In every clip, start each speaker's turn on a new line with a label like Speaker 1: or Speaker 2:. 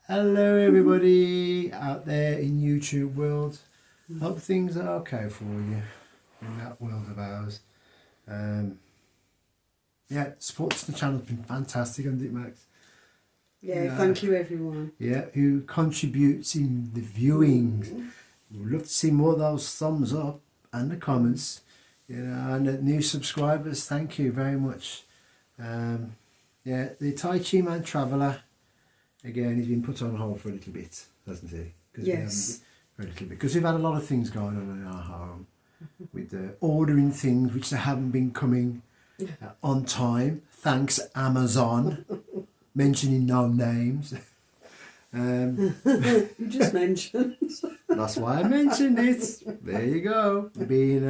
Speaker 1: Hello everybody out there in YouTube world. Hope things are okay for you in that world of ours. Yeah, support to the channel has been fantastic, hasn't it, Max?
Speaker 2: Yeah, thank you everyone.
Speaker 1: Yeah, who contributes in the viewings. We'd love to see more of those thumbs up and the comments. You know, and the new subscribers, thank you very much. Yeah, the Tai Chi Man Traveller, again, he's been put on hold for a little bit, hasn't he?
Speaker 2: Yes.
Speaker 1: For a little bit, because we've had a lot of things going on in our home with the ordering things which they haven't been coming on time. Thanks Amazon, mentioning no names.
Speaker 2: You just mentioned.
Speaker 1: That's why I mentioned it. There you go. Being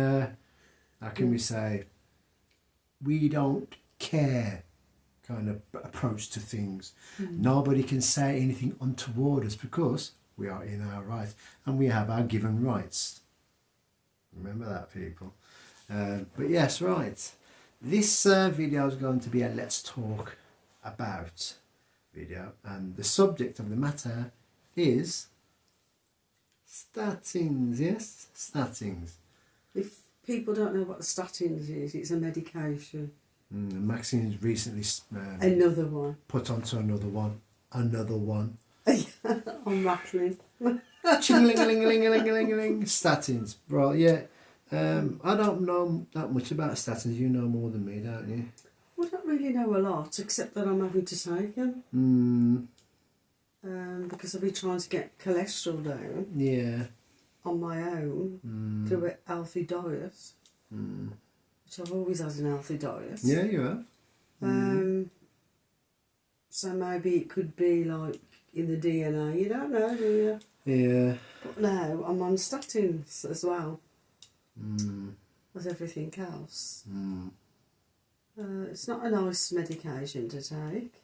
Speaker 1: how can we say, we don't care kind of approach to things. Nobody can say anything untoward us because we are in our rights and we have our given rights. Remember that, people. But yes, right. This video is going to be a let's talk about video, and the subject of the matter is statins. Yes, statins.
Speaker 2: If people don't know what the statins is, it's a medication.
Speaker 1: Maxine's recently
Speaker 2: Another one.
Speaker 1: put onto another one.
Speaker 2: I'm rattling.
Speaker 1: Ching-a-ling-a-ling-a-ling-a-ling-a-ling. Statins, bro. Yeah. I don't know that much about statins. You know more than me, don't you?
Speaker 2: I don't really know a lot, except that I'm having to take them. Because I've been trying to get cholesterol down.
Speaker 1: Yeah.
Speaker 2: On my own through a healthy diet, which I've always had an healthy diet.
Speaker 1: Yeah, you have.
Speaker 2: So maybe it could be like in the DNA. You don't know, do you?
Speaker 1: Yeah.
Speaker 2: But now I'm on statins as well as everything else. It's not a nice medication to take.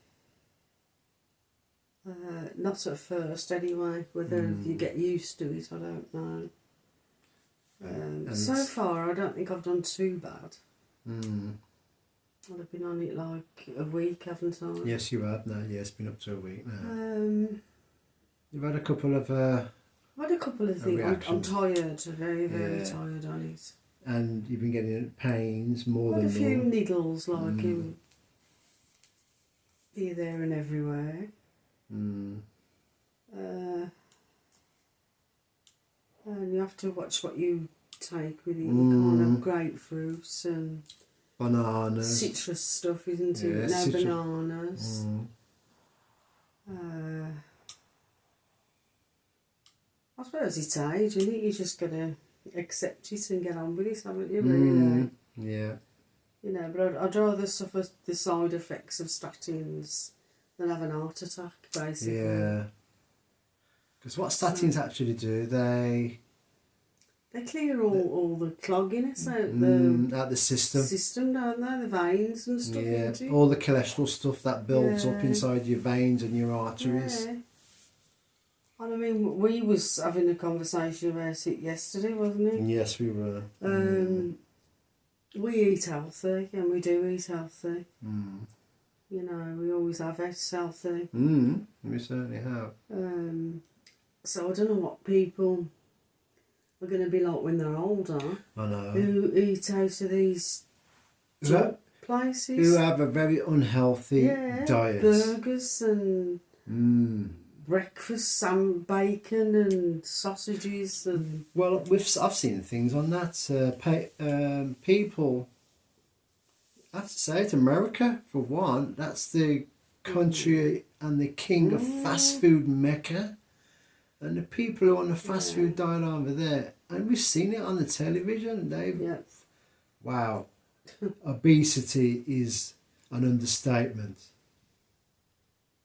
Speaker 2: Not at first anyway. Whether you get used to it, I don't know. So far I don't think I've done too bad. I've been on it like a week, haven't I?
Speaker 1: Yes, you have now. Yeah, it's been up to a week now. You've had a couple of
Speaker 2: I've had a couple of things. I'm tired, very tired on it.
Speaker 1: And you've been getting pains more than
Speaker 2: a few
Speaker 1: normal.
Speaker 2: needles, like here, there and everywhere. And you have to watch what you take with it. You can't have grapefruits and
Speaker 1: bananas.
Speaker 2: Citrus stuff, isn't it?
Speaker 1: Yeah,
Speaker 2: no bananas. I suppose it's age, isn't it? You just got to accept it and get on with it, haven't you, really?
Speaker 1: Yeah.
Speaker 2: You know, but I'd rather suffer the side effects of statins than have an heart attack, basically.
Speaker 1: Yeah. Because what statins actually do, they
Speaker 2: clear all the clogginess out
Speaker 1: the system.
Speaker 2: don't they? The veins and stuff.
Speaker 1: Yeah, all the cholesterol stuff that builds up inside your veins and your arteries.
Speaker 2: Yeah. And I mean, we was having a conversation about it yesterday, wasn't it?
Speaker 1: Yes, we were.
Speaker 2: We eat healthy, and we do eat healthy. You know, we always have eaten healthy.
Speaker 1: We certainly have.
Speaker 2: So I don't know what people are going to be like when they're older.
Speaker 1: I know.
Speaker 2: Who eat out of these places.
Speaker 1: Who have a very unhealthy diet.
Speaker 2: Burgers and breakfast, some bacon and sausages and...
Speaker 1: Well, I've seen things on that. People, I have to say it, America, for one, that's the country and the king of fast food mecca. And the people who are on the fast food diet over there, and we've seen it on the television, wow, obesity is an understatement.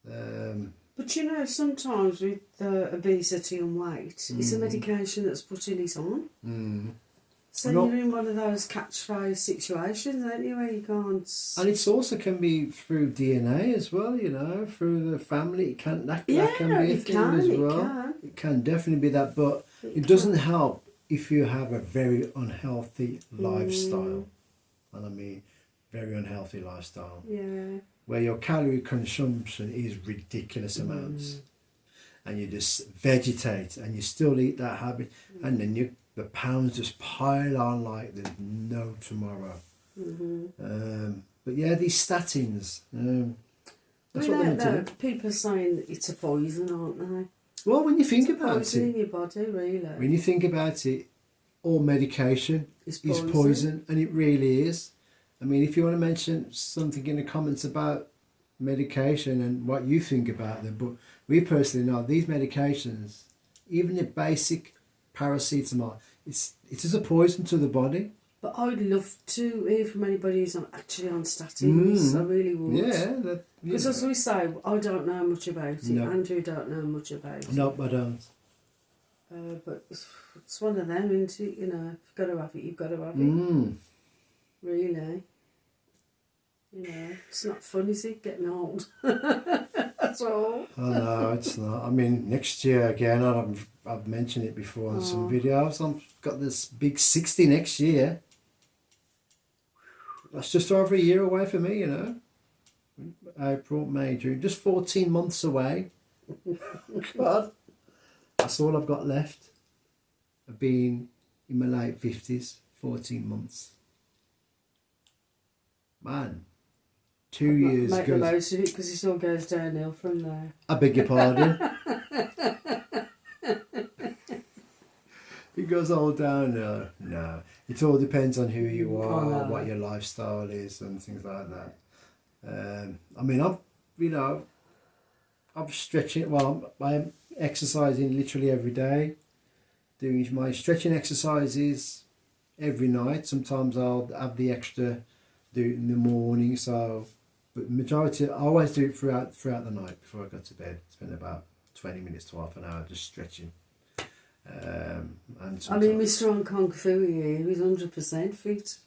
Speaker 2: But you know, sometimes with obesity and weight, it's a medication that's putting it on. So you're in one of those catch-phase situations, aren't you, where you can't...
Speaker 1: And it also can be through DNA as well, you know, through the family. It can, that can be a thing as well. It can definitely be that, but it doesn't help if you have a very unhealthy lifestyle. And I mean, very unhealthy lifestyle.
Speaker 2: Yeah.
Speaker 1: Where your calorie consumption is ridiculous amounts. and you just vegetate and you still eat that habit, and then the pounds just pile on like there's no tomorrow. But yeah, these statins, that's what they're meant to do.
Speaker 2: People are saying it's a poison, aren't they?
Speaker 1: Well, when you think
Speaker 2: It's a
Speaker 1: about
Speaker 2: poison
Speaker 1: it,
Speaker 2: in your body, really.
Speaker 1: when you think about it, all medication
Speaker 2: It's
Speaker 1: is poison, and it really is. I mean, if you want to mention something in the comments about medication and what you think about them, but we personally know these medications, even the basic paracetamol, it is a poison to the body.
Speaker 2: But I would love to hear from anybody who's actually on statins. I really would.
Speaker 1: Yeah.
Speaker 2: Because as we say, I don't know much about it.
Speaker 1: No.
Speaker 2: Andrew don't know much about it.
Speaker 1: No, I don't.
Speaker 2: But it's one of them, isn't it? You know, if you've got to have it, you've got to have it. Really. You know, it's not fun, is it, getting old? That's all.
Speaker 1: Oh no, it's not. I mean, next year again, I've mentioned it before on some videos. I've got this big 60 next year. That's just over a year away for me, you know. April, May, June, just 14 months away. God, that's all I've got left. I've been in my late 50s, 14 months. Man, 2 years
Speaker 2: Make the
Speaker 1: goes...
Speaker 2: most of it because it all goes downhill from there.
Speaker 1: I beg your pardon. It goes all down. No. It all depends on who you are, what your lifestyle is, and things like that. I mean, I'm stretching. Well, I'm exercising literally every day. Doing my stretching exercises every night. Sometimes I'll have the extra, do it in the morning. So, but majority, I always do it throughout the night before I go to bed. Spend about 20 minutes to half an hour just stretching. And
Speaker 2: I mean, Mr. Hong Kong Fu here, he's 100% fit.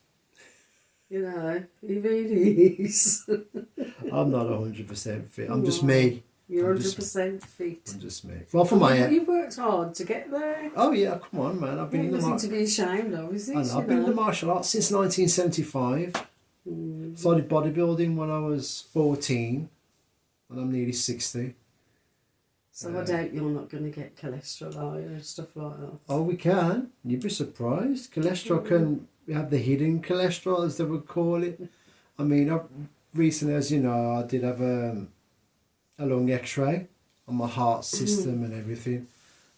Speaker 2: You know, he really is.
Speaker 1: I'm not 100% fit. I'm just me.
Speaker 2: You're 100% fit.
Speaker 1: I'm just me. Well, for my
Speaker 2: You've worked hard to get there.
Speaker 1: Oh yeah, come on, man. I've been in the
Speaker 2: nothing to be ashamed of, is it?
Speaker 1: I've been in the martial arts since 1975. Started bodybuilding when I was 14, and I'm nearly 60.
Speaker 2: So I doubt you're not going to get cholesterol, are you, and stuff like that?
Speaker 1: Oh, we can. You'd be surprised. Cholesterol can have the hidden cholesterol, as they would call it. I mean, recently, as you know, I did have a lung X-ray on my heart system and everything,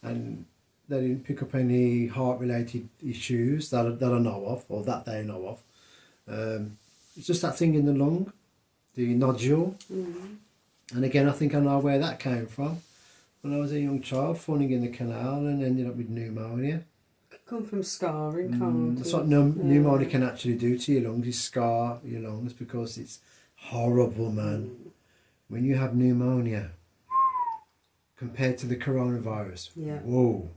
Speaker 1: and they didn't pick up any heart-related issues that I know of, or that they know of. It's just that thing in the lung, the nodule. And again, I think I know where that came from. When I was a young child, falling in the canal and ended up with pneumonia.
Speaker 2: Could come from scarring, can't
Speaker 1: That's what pneumonia can actually do to your lungs, is scar your lungs, because it's horrible, man. When you have pneumonia, compared to the coronavirus, whoa.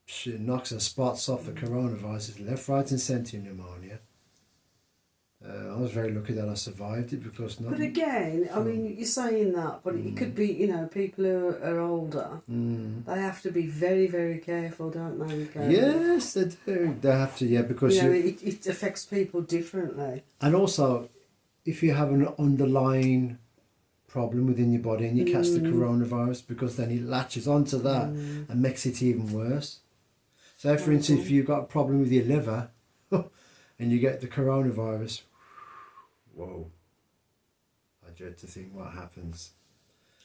Speaker 1: Shit knocks the spots off the coronavirus. It's left, right and centre pneumonia. I was very lucky that I survived it, because
Speaker 2: But again, I mean, you're saying that, but it could be, you know, people who are older, they have to be very, very careful, don't they?
Speaker 1: Yes, they do. They have to, because
Speaker 2: you know, it affects people differently.
Speaker 1: And also, if you have an underlying problem within your body and you catch the coronavirus, because then it latches onto that and makes it even worse. So, for instance, if you've got a problem with your liver and you get the coronavirus, whoa, I dread to think what happens.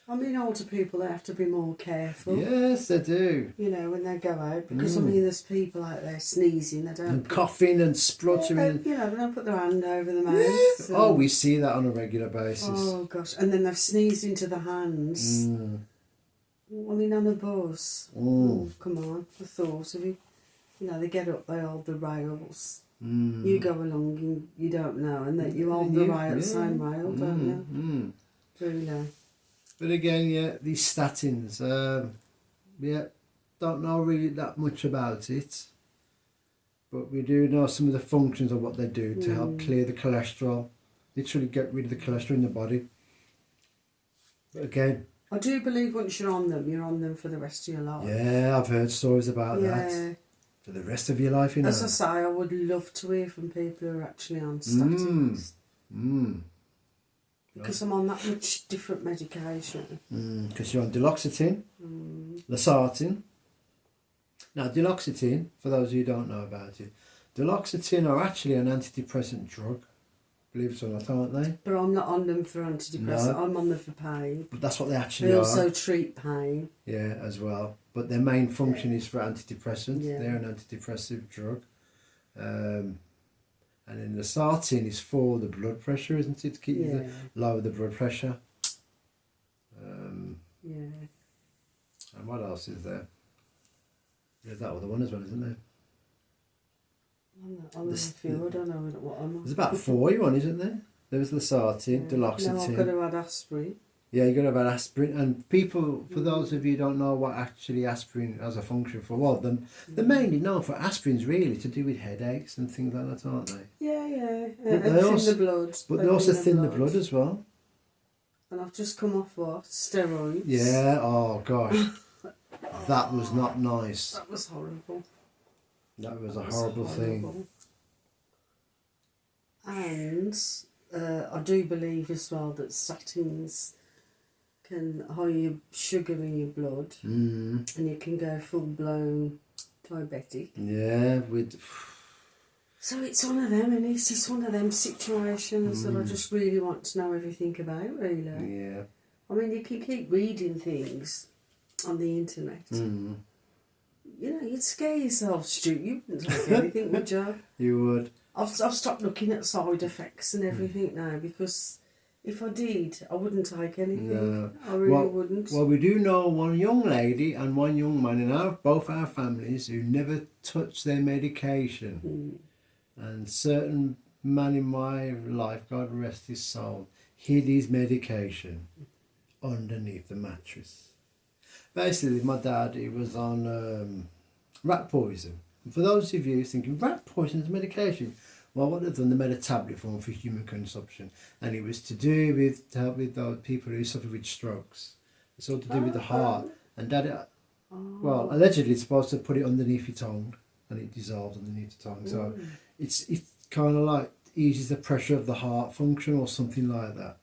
Speaker 2: I mean, older people, they have to be more careful.
Speaker 1: Yes, they do.
Speaker 2: You know, when they go out, because I mean, there's people out there sneezing, they don't...
Speaker 1: And coughing and spluttering.
Speaker 2: You know, they don't put their hand over the mouth.
Speaker 1: Yeah. Oh, we see that on a regular basis.
Speaker 2: Oh, gosh. And then they've sneezed into the hands. I mean, on a bus. Oh, come on, the thought of it. You know, they get up, they hold the rails. You go along and you don't know, and that you hold the rail, same rail, don't you? Really.
Speaker 1: But again, these statins, don't know really that much about it, but we do know some of the functions of what they do to help clear the cholesterol, literally get rid of the cholesterol in the body. But again,
Speaker 2: I do believe once you're on them for the rest of your life.
Speaker 1: Yeah, I've heard stories about that. For the rest of your life, you know.
Speaker 2: As I say, I would love to hear from people who are actually on statins. Because I'm on that much different medication.
Speaker 1: Because you're on duloxetine, losartan. Now, duloxetine, for those of you who don't know about it, duloxetine are actually an antidepressant drug, believe it or not, aren't they?
Speaker 2: But I'm not on them for antidepressant.
Speaker 1: No.
Speaker 2: I'm on them for pain.
Speaker 1: But that's what they actually
Speaker 2: They
Speaker 1: are.
Speaker 2: also treat pain.
Speaker 1: Yeah, as well. But their main function is for antidepressants.
Speaker 2: Yeah.
Speaker 1: They're an antidepressive drug. And then the losartan is for the blood pressure, isn't it? To keep you lower the blood pressure.
Speaker 2: Yeah.
Speaker 1: And what else is there? There's that other one as well, isn't there?
Speaker 2: I'm a few. I don't know what I'm on.
Speaker 1: There's about 4 you on, isn't there? There was losartan, duloxetine.
Speaker 2: No, I've got to add aspirin.
Speaker 1: Yeah, you got to have aspirin. And people, for those of you who don't know what actually aspirin has a function for, well, they're mainly known for aspirins really to do with headaches and things like that, aren't they?
Speaker 2: Yeah.
Speaker 1: But
Speaker 2: And
Speaker 1: they
Speaker 2: thin
Speaker 1: also-
Speaker 2: the blood.
Speaker 1: But they also thin the blood as well.
Speaker 2: And I've just come off what? Steroids.
Speaker 1: Yeah, oh gosh. That was not nice.
Speaker 2: That was horrible.
Speaker 1: That was a horrible thing.
Speaker 2: And I do believe as well that statins can high your sugar in your blood, and you can go full blown diabetic.
Speaker 1: Yeah, with.
Speaker 2: So it's one of them, and it's one of them situations that I just really want to know everything about. Really.
Speaker 1: Yeah.
Speaker 2: I mean, you can keep reading things on the internet. You know, you'd scare yourself, Stu. You wouldn't take anything, would you?
Speaker 1: You would.
Speaker 2: I've stopped looking at side effects and everything now, because if I did, I wouldn't take anything.
Speaker 1: No.
Speaker 2: I really wouldn't.
Speaker 1: Well, we do know one young lady and one young man in both our families who never touched their medication. And certain man in my life, God rest his soul, hid his medication underneath the mattress. Basically, my dad, he was on rat poison. And for those of you thinking, rat poison is medication, well, what they've done, they made a tablet form for human consumption. And it was to help with those people who suffer with strokes. It's all to do with the heart. And Dad, well, allegedly it's supposed to put it underneath your tongue, and it dissolves underneath the tongue. So it's kind of like eases the pressure of the heart function or something like that.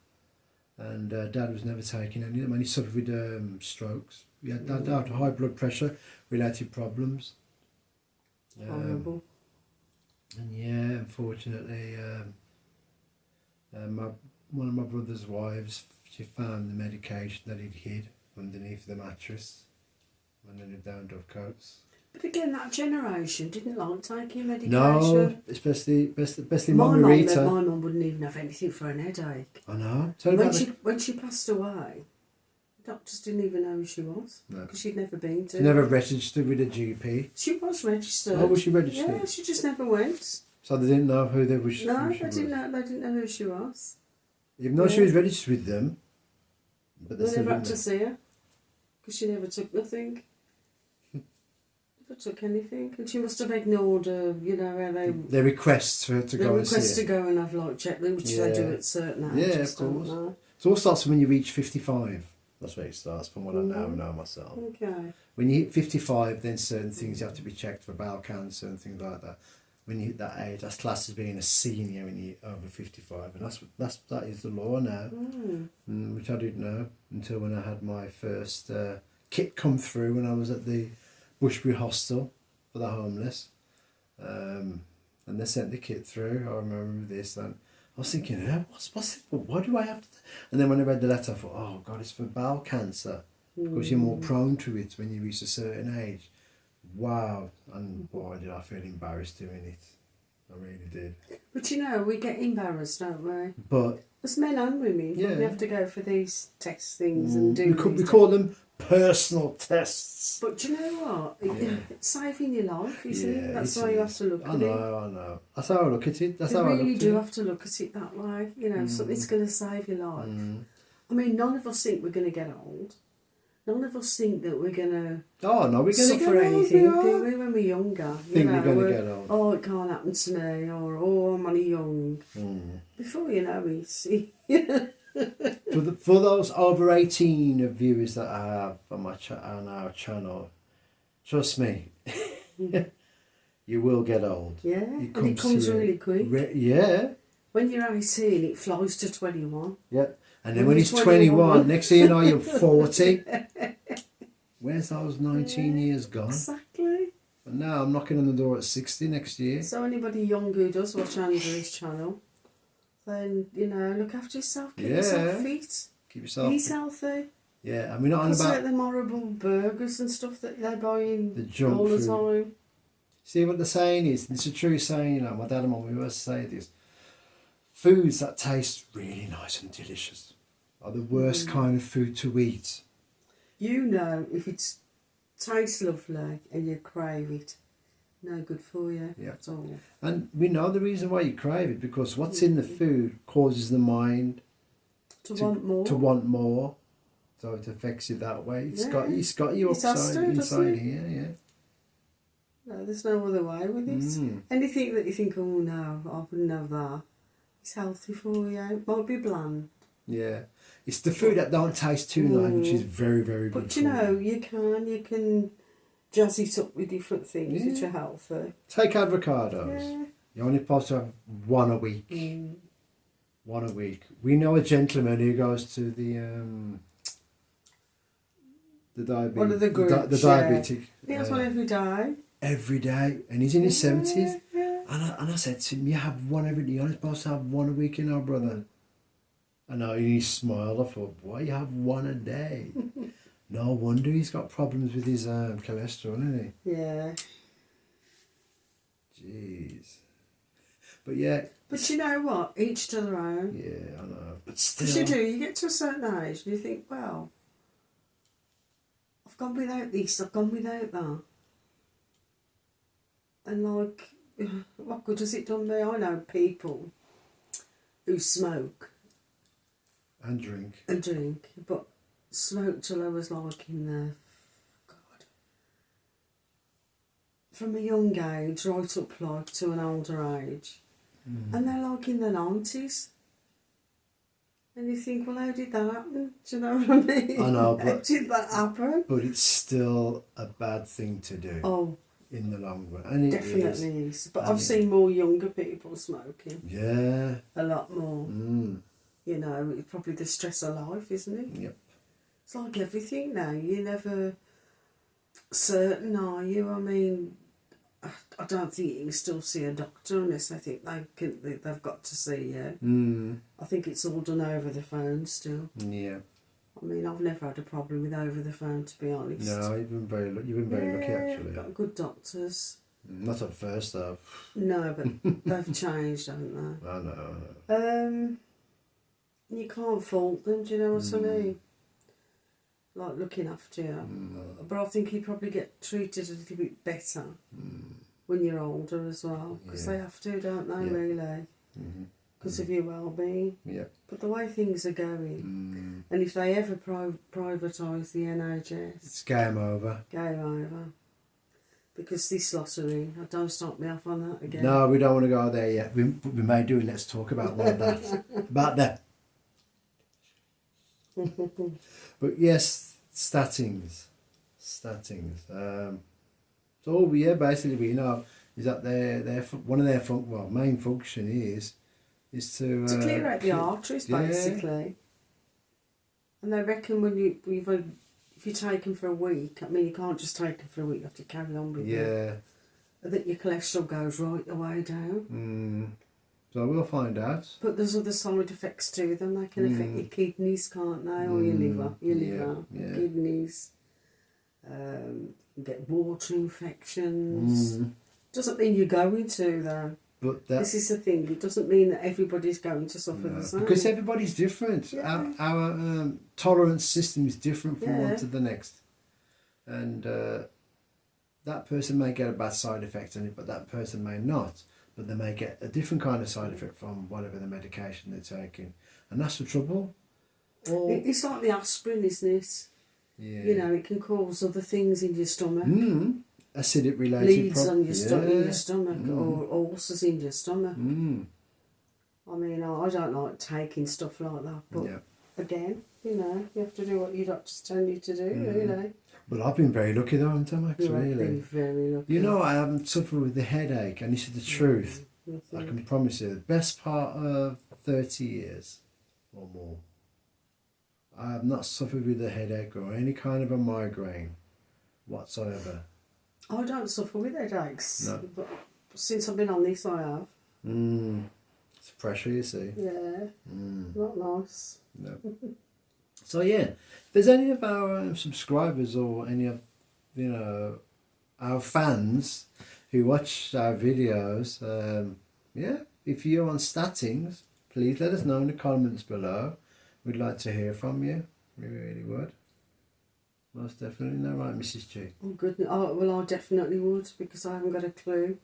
Speaker 1: And Dad was never taking any of them, and he suffered with strokes. He had high blood pressure related problems.
Speaker 2: Horrible.
Speaker 1: And yeah, unfortunately, one of my brother's wives, she found the medication that he'd hid underneath the mattress when they lived down Dovecoats.
Speaker 2: But again, that generation didn't like taking medication.
Speaker 1: No, especially
Speaker 2: my
Speaker 1: Mum Rita.
Speaker 2: My mum wouldn't even have anything for an headache.
Speaker 1: I know.
Speaker 2: When she passed away, the doctors didn't even know who she was, because she'd never been to.
Speaker 1: She never registered with a GP.
Speaker 2: She was registered.
Speaker 1: Oh, was she registered?
Speaker 2: Yeah, she just never went.
Speaker 1: So they didn't know who they was.
Speaker 2: No, they didn't know who she was.
Speaker 1: Even though she was registered with them, but
Speaker 2: They never had to see her, because she never took nothing. Never took anything, and she must have ignored, where they.
Speaker 1: Their requests for her to go and see
Speaker 2: request
Speaker 1: her.
Speaker 2: to go and have check them, which they do at certain ages.
Speaker 1: Yeah, of course. It all starts when you reach 55. That's where it starts, from what I now know myself.
Speaker 2: Okay.
Speaker 1: When you hit 55, then certain things you have to be checked for bowel cancer and things like that. When you hit that age, that's classed as being a senior when you hit over 55, and that is the law now, which I didn't know until when I had my first kit come through when I was at the Bushbury Hostel for the homeless, and they sent the kit through. I remember this, and I was thinking, what's it for? Why do I have to? And then when I read the letter, I thought, oh God, it's for bowel cancer, because you're more prone to it when you reach a certain age. Wow, and boy, did I feel embarrassed doing it. I really did.
Speaker 2: But we get embarrassed, don't we?
Speaker 1: But
Speaker 2: as men and women,
Speaker 1: yeah,
Speaker 2: we have to go for these test things and do.
Speaker 1: We call them personal tests.
Speaker 2: But do you know what? It's saving your life, isn't it? That's why you have to look at it.
Speaker 1: I know. That's how I look at it.
Speaker 2: You really do have to look at it that way. Something's going to save your life. I mean, none of us think we're going to get old. None of us think that we're going to
Speaker 1: we're going to
Speaker 2: suffer anything, do we, when we're younger?
Speaker 1: We're going to get old.
Speaker 2: Oh, it can't happen to me, or oh, I'm only young. Before you know it.
Speaker 1: For those over 18 viewers that I have on our channel, trust me, you will get old.
Speaker 2: Yeah, and it comes really quick. When you're 18, it flies to 21.
Speaker 1: Yep. And then
Speaker 2: When
Speaker 1: when
Speaker 2: you're
Speaker 1: he's 21,
Speaker 2: 21.
Speaker 1: next thing you know, you're 40. Where's those 19 years gone?
Speaker 2: Exactly.
Speaker 1: And now I'm knocking on the door at 60 next year.
Speaker 2: So anybody young who does watch Andrew's channel, then, look after yourself, keep yourself fit,
Speaker 1: Keep yourself.
Speaker 2: eat healthy.
Speaker 1: Yeah, and we're not on
Speaker 2: Cut out
Speaker 1: about
Speaker 2: them horrible burgers and stuff that they buy in
Speaker 1: the junk
Speaker 2: all the
Speaker 1: food.
Speaker 2: time.
Speaker 1: See what the saying is? It's a true saying, my dad and mum, we always say this. Foods that taste really nice and delicious are the worst kind of food to eat.
Speaker 2: If it tastes lovely and you crave it, no good for you at all.
Speaker 1: And we know the reason why you crave it, because what's in the food causes the mind
Speaker 2: To want more.
Speaker 1: To want more. So it affects you that way. It's got you
Speaker 2: It has to,
Speaker 1: inside
Speaker 2: doesn't
Speaker 1: here, yeah.
Speaker 2: No, there's no other way with it. Anything that you think, oh no, I wouldn't have that, it's healthy for you. It might be bland.
Speaker 1: Yeah. It's the food that don't taste too nice, which is very, very good.
Speaker 2: But you can jazz it up with different things which are healthy.
Speaker 1: Take avocados.
Speaker 2: Yeah.
Speaker 1: You're only supposed to have one a week. One a week. We know a gentleman who goes to the diabetic.
Speaker 2: One of the groups,
Speaker 1: the diabetic.
Speaker 2: He has one every day.
Speaker 1: Every day, and he's in his 70s.
Speaker 2: Yeah.
Speaker 1: And I said to him, you have one every day. You're only supposed to have one a week, brother. And he smiled. I thought, why you have one a day? No wonder he's got problems with his cholesterol, isn't he?
Speaker 2: Yeah.
Speaker 1: Jeez. But yeah.
Speaker 2: But you know what? Each to their own.
Speaker 1: Yeah, I know. But still.
Speaker 2: Because you get to a certain age and you think, well, I've gone without this, I've gone without that. And what good has it done me? I know people who smoke.
Speaker 1: And drink.
Speaker 2: And drink, but smoked till I was in the, from a young age right up to an older age. And they're in their 90s. And you think, well, how did that happen? Do you know what I mean?
Speaker 1: I know,
Speaker 2: How
Speaker 1: but
Speaker 2: did that happen?
Speaker 1: But it's still a bad thing to do.
Speaker 2: Oh,
Speaker 1: in the long run. And it
Speaker 2: definitely is. But
Speaker 1: and
Speaker 2: I've seen more younger people smoking.
Speaker 1: Yeah.
Speaker 2: A lot more.
Speaker 1: Mm.
Speaker 2: It's probably the stress of life, isn't it?
Speaker 1: Yep.
Speaker 2: It's like everything now. You're never certain, are you? I mean, I don't think you can still see a doctor unless I think they've got to see you.
Speaker 1: Mm.
Speaker 2: I think it's all done over the phone still.
Speaker 1: Yeah.
Speaker 2: I mean, I've never had a problem with over the phone, to be honest.
Speaker 1: No, you've been very lucky actually.
Speaker 2: Got good doctors.
Speaker 1: Not at first though.
Speaker 2: No, but they've changed, haven't they?
Speaker 1: I know.
Speaker 2: You can't fault them, do you know what I mean? Like looking after you. But I think you probably get treated a little bit better when you're older as well. Because they have to, don't they, really? Because of your well-being.
Speaker 1: Yeah.
Speaker 2: But the way things are going, and if they ever privatise the NHS...
Speaker 1: It's game over.
Speaker 2: Game over. Because this lottery, don't start me off on that again.
Speaker 1: No, we don't want to go there yet. We may do. Let's talk about one of that. About that. But yes, statins. So basically we know is that their one of their main function is to
Speaker 2: clear out the arteries, basically. And they reckon if you take them for a week, I mean you can't just take them for a week, you have to carry on with it. That your cholesterol goes right the way down.
Speaker 1: So we'll find out.
Speaker 2: But there's other side effects to them. They can affect your kidneys, can't they? Or your liver, kidneys. You get water infections. Doesn't mean you're going to though.
Speaker 1: But
Speaker 2: this is the thing. It doesn't mean that everybody's going to suffer the same.
Speaker 1: Because everybody's different. Yeah. Our tolerance system is different from one to the next. And that person may get a bad side effect on it, but that person may not. But they may get a different kind of side effect from whatever the medication they're taking. And that's the trouble.
Speaker 2: It's like the aspirin, isn't it?
Speaker 1: Yeah.
Speaker 2: It can cause other things in your stomach.
Speaker 1: Acidic related
Speaker 2: bleeds on your stomach or ulcers in your stomach. I mean, I don't like taking stuff like that, but again, you have to do what your doctors tell you to do, really.
Speaker 1: But I've been very lucky though, haven't I, Max?
Speaker 2: You have
Speaker 1: really.
Speaker 2: been very lucky.
Speaker 1: I haven't suffered with the headache, and this is the truth. I
Speaker 2: Nothing.
Speaker 1: can promise you, the best part of 30 years or more, I have not suffered with a headache or any kind of a migraine whatsoever.
Speaker 2: I don't suffer with headaches.
Speaker 1: No.
Speaker 2: But since I've been on this, I have.
Speaker 1: It's pressure, you see.
Speaker 2: Yeah. Not nice.
Speaker 1: No. So yeah, if there's any of our subscribers or any of, you know, our fans who watch our videos, yeah, if you're on statins, please let us know in the comments below. We'd like to hear from you. We really would. Most definitely. No, right, Mrs. G?
Speaker 2: Oh, goodness. Oh, well, I definitely would, because I haven't got a clue.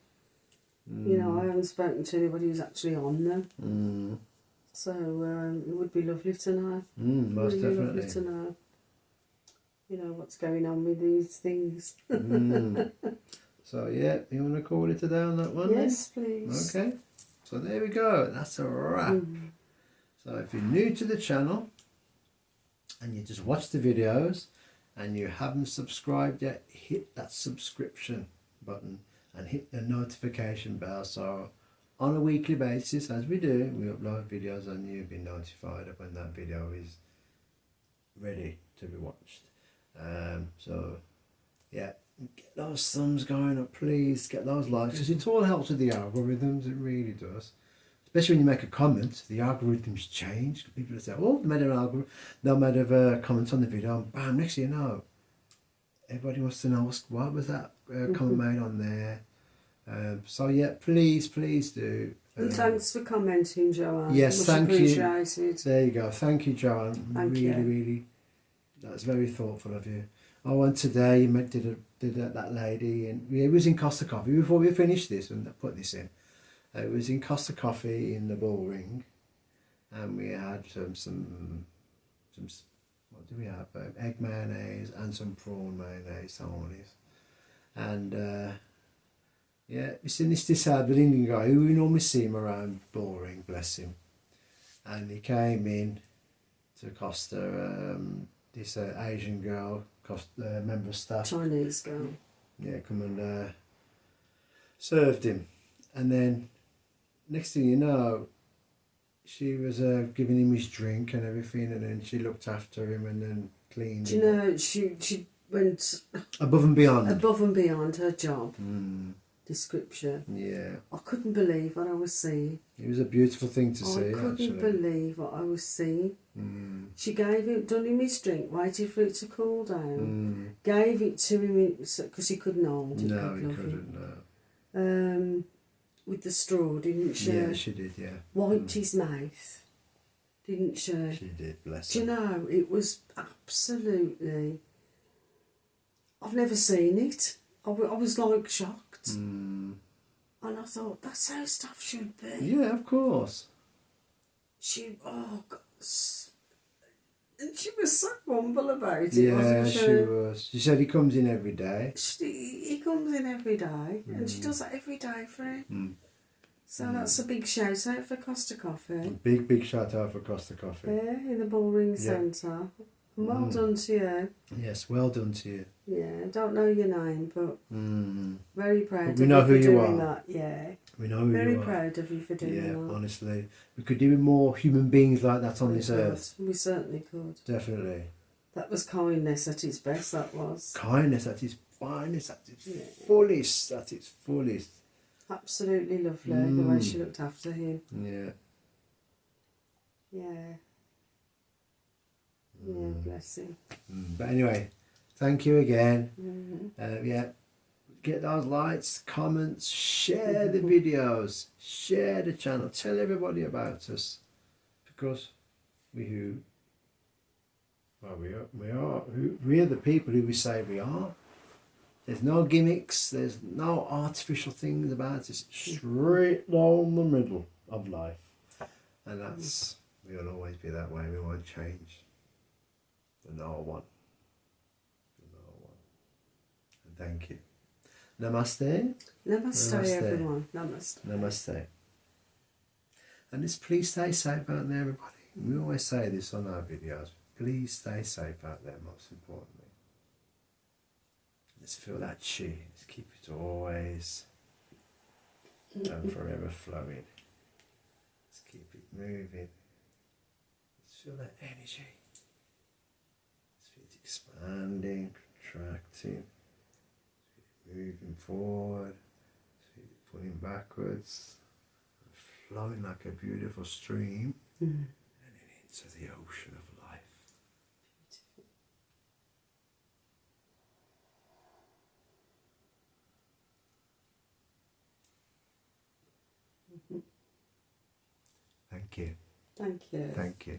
Speaker 2: You know, I haven't spoken to anybody who's actually on them. So it would be lovely to know.
Speaker 1: Most
Speaker 2: really
Speaker 1: definitely.
Speaker 2: lovely to know. You know, what's going on with these things.
Speaker 1: So yeah, you want to call it a day on that one?
Speaker 2: Yes, please.
Speaker 1: Then? Okay. So there we go. That's a wrap. So if you're new to the channel and you just watch the videos and you haven't subscribed yet, hit that subscription button and hit the notification bell. So on a weekly basis, as we do, we upload videos and you'll be notified of when that video is ready to be watched. So yeah, get those thumbs going up, please. Get those likes, because it all helps with the algorithms. It really does. Especially when you make a comment, the algorithms change. People say, "Oh, they made an algorithm." They'll made a comment on the video, and bam! Next thing you know, everybody wants to know what was that comment made on there. So yeah, please do.
Speaker 2: And thanks for commenting, Joanne.
Speaker 1: Yes,
Speaker 2: Much
Speaker 1: thank
Speaker 2: appreciated.
Speaker 1: you. There you go. Thank you, Joanne.
Speaker 2: Thank you.
Speaker 1: Really, that's very thoughtful of you. I went today. You did that lady, and it was in Costa Coffee before we finished this and put this in. It was in Costa Coffee in the Bullring, and we had some what do we have? Egg mayonnaise and some prawn mayonnaise, and yeah, it's in this disabled Indian guy who we normally see him around Bullring, bless him, and he came in to Costa. This Asian girl, member of staff,
Speaker 2: Chinese girl.
Speaker 1: yeah, come and served him, and then next thing you know, she was giving him his drink and everything, and then she looked after him and then cleaned
Speaker 2: Do you
Speaker 1: him.
Speaker 2: know, she went
Speaker 1: Above and beyond.
Speaker 2: above and beyond her job description.
Speaker 1: Yeah.
Speaker 2: I couldn't believe what I was seeing.
Speaker 1: It was a beautiful thing to see,
Speaker 2: I couldn't
Speaker 1: actually.
Speaker 2: believe what I was seeing. She done him his drink, waited for it to cool down, gave it to him because he couldn't hold it.
Speaker 1: No,
Speaker 2: God
Speaker 1: he
Speaker 2: love
Speaker 1: couldn't,
Speaker 2: him.
Speaker 1: no.
Speaker 2: With the straw, didn't she?
Speaker 1: Yeah, she did, yeah.
Speaker 2: Wiped his mouth, didn't she?
Speaker 1: She did, bless
Speaker 2: Do you
Speaker 1: her.
Speaker 2: know, it was absolutely... I've never seen it. I was like shocked. And I thought, that's how stuff should be.
Speaker 1: Yeah, of course.
Speaker 2: Oh God. And she was so humble about it,
Speaker 1: Yeah,
Speaker 2: wasn't
Speaker 1: she was. She said he comes in every day.
Speaker 2: He comes in every day, and she does that every day for him. So that's a big shout out for Costa Coffee.
Speaker 1: Big shout out for Costa Coffee.
Speaker 2: Yeah, in the Bullring
Speaker 1: Yeah.
Speaker 2: Centre. And well done to you.
Speaker 1: Yes, well done to you.
Speaker 2: Yeah, I don't know your name, but very proud
Speaker 1: But
Speaker 2: of
Speaker 1: we know
Speaker 2: you
Speaker 1: who
Speaker 2: for
Speaker 1: you
Speaker 2: doing
Speaker 1: are.
Speaker 2: that. Yeah,
Speaker 1: We know who
Speaker 2: very
Speaker 1: you are.
Speaker 2: proud of you for doing
Speaker 1: Yeah,
Speaker 2: that.
Speaker 1: honestly. We could do with more human beings like that on this earth.
Speaker 2: We certainly could.
Speaker 1: Definitely.
Speaker 2: That was kindness at its best, that was.
Speaker 1: Kindness at its finest, at its
Speaker 2: Yeah.
Speaker 1: fullest, at its fullest.
Speaker 2: Absolutely lovely, the way she looked after him.
Speaker 1: Yeah.
Speaker 2: Yeah. Yeah, bless him.
Speaker 1: But anyway, thank you again. Yeah, get those likes, comments, share the videos, share the channel, tell everybody about us, because we are the people who we say we are. There's no gimmicks, there's no artificial things about us. Straight down the middle of life, and we'll always be that way. We won't change. No one. And thank you. Namaste.
Speaker 2: Namaste, everyone. Namaste.
Speaker 1: Namaste. And just please stay safe out there, everybody. We always say this on our videos. Please stay safe out there, most importantly. Let's feel that chi. Let's keep it always and forever flowing. Let's keep it moving. Let's feel that energy. Let's feel it expanding, contracting, moving forward, pulling backwards, flowing like a beautiful stream, and then into the ocean of life. Thank you.
Speaker 2: Thank you.
Speaker 1: Thank you.